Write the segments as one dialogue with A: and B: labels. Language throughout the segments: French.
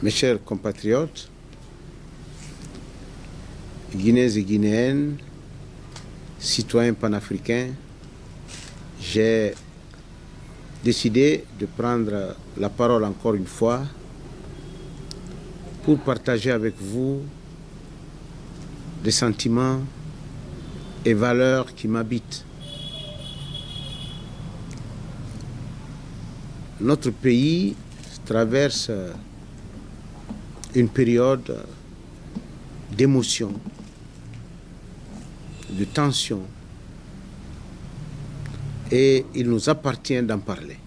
A: Mes chers compatriotes, Guinéens et Guinéennes, citoyens panafricains, j'ai décidé de prendre la parole encore une fois pour partager avec vous des sentiments et valeurs qui m'habitent. Notre pays traverse une période d'émotion, de tension, et il nous appartient d'en parler.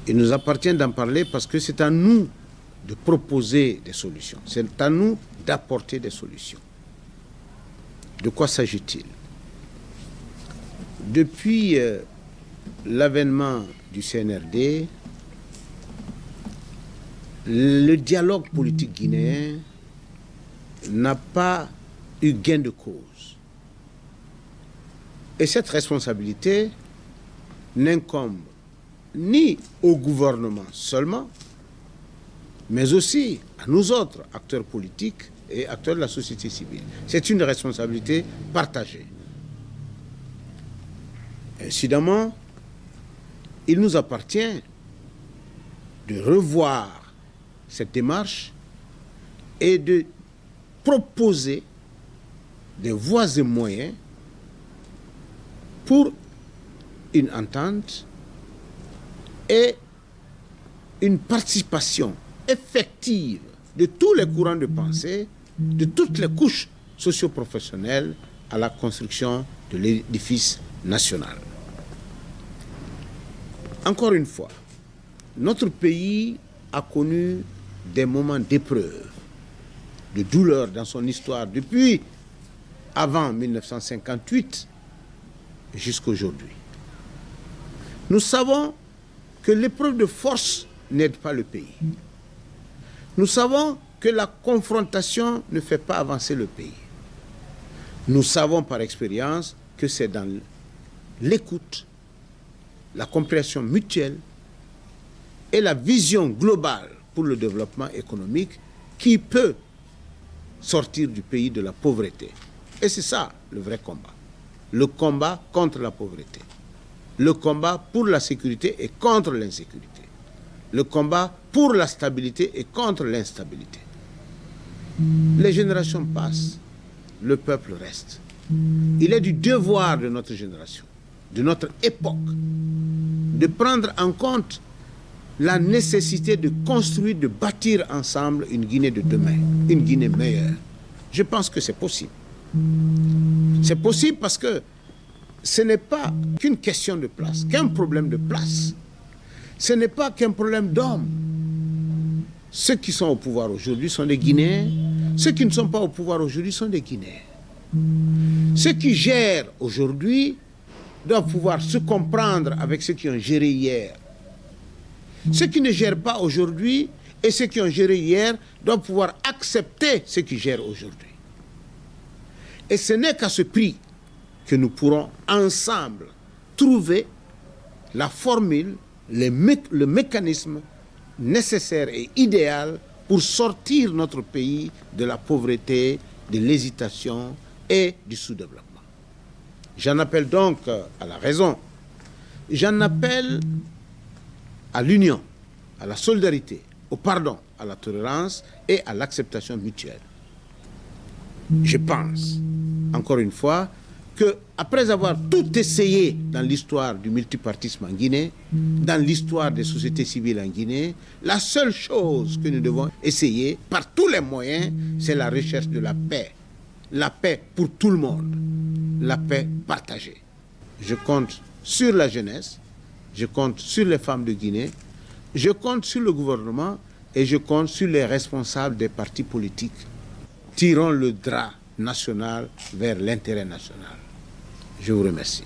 A: Il nous appartient d'en parler parce que c'est à nous de proposer des solutions. C'est à nous d'apporter des solutions. De quoi s'agit-il? Depuis l'avènement du CNRD, le dialogue politique guinéen n'a pas eu gain de cause. Et cette responsabilité n'incombe ni au gouvernement seulement, mais aussi à nous autres acteurs politiques et acteurs de la société civile. C'est une responsabilité partagée. Incidemment, il nous appartient de revoir cette démarche et de proposer des voies et moyens pour une entente et une participation effective de tous les courants de pensée, de toutes les couches socio-professionnelles à la construction de l'édifice national. Encore une fois, notre pays a connu des moments d'épreuve, de douleur dans son histoire depuis avant 1958 jusqu'à aujourd'hui. Nous savons que l'épreuve de force n'aide pas le pays. Nous savons que la confrontation ne fait pas avancer le pays. Nous savons par expérience que c'est dans l'écoute, la compréhension mutuelle et la vision globale pour le développement économique qui peut sortir du pays de la pauvreté. Et c'est ça le vrai combat. Le combat contre la pauvreté. Le combat pour la sécurité et contre l'insécurité. Le combat pour la stabilité et contre l'instabilité. Les générations passent, le peuple reste. Il est du devoir de notre génération, de notre époque, de prendre en compte la nécessité de construire, de bâtir ensemble une Guinée de demain, une Guinée meilleure. Je pense que c'est possible. C'est possible parce que ce n'est pas qu'une question de place, qu'un problème de place. Ce n'est pas qu'un problème d'hommes. Ceux qui sont au pouvoir aujourd'hui sont des Guinéens. Ceux qui ne sont pas au pouvoir aujourd'hui sont des Guinéens. Ceux qui gèrent aujourd'hui doivent pouvoir se comprendre avec ceux qui ont géré hier. Ceux qui ne gèrent pas aujourd'hui et ceux qui ont géré hier doivent pouvoir accepter ceux qui gèrent aujourd'hui. Et ce n'est qu'à ce prix que nous pourrons ensemble trouver la formule, le mécanisme nécessaire et idéal pour sortir notre pays de la pauvreté, de l'hésitation et du sous-développement. J'en appelle donc à la raison. J'en appelle à l'union, à la solidarité, au pardon, à la tolérance et à l'acceptation mutuelle. Je pense, encore une fois, qu'après avoir tout essayé dans l'histoire du multipartisme en Guinée, dans l'histoire des sociétés civiles en Guinée, la seule chose que nous devons essayer par tous les moyens, c'est la recherche de la paix. La paix pour tout le monde, la paix partagée. Je compte sur la jeunesse, je compte sur les femmes de Guinée, je compte sur le gouvernement et je compte sur les responsables des partis politiques. Tirons le drap national vers l'intérêt national. Je vous remercie.